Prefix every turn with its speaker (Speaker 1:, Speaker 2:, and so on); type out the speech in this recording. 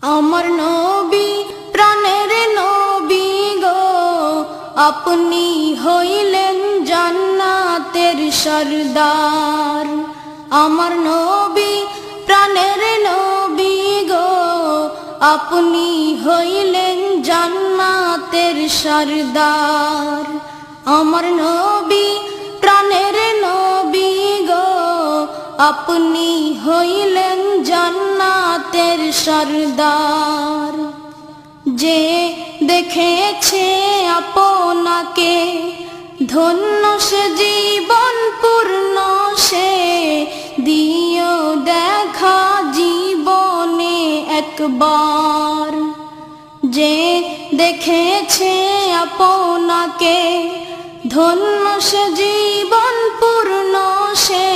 Speaker 1: আমার নবী প্রাণের নবী গো, আপনি হইলেন জান্নাতের সরদার। আমার নবী প্রাণের নবী গো, আপনি হইলেন জান্নাতের সরদার। আমার নবী প্রাণের নবী গো, আপনি হইলেন জান্নাতের সরদার। যে দেখেছে আপনাকে ধন্য সে জীবন পূর্ণ, সে দিও দেখা জীবনে একবার। যে দেখেছে আপনাকে ধন্য সে জীবন পূর্ণ, সে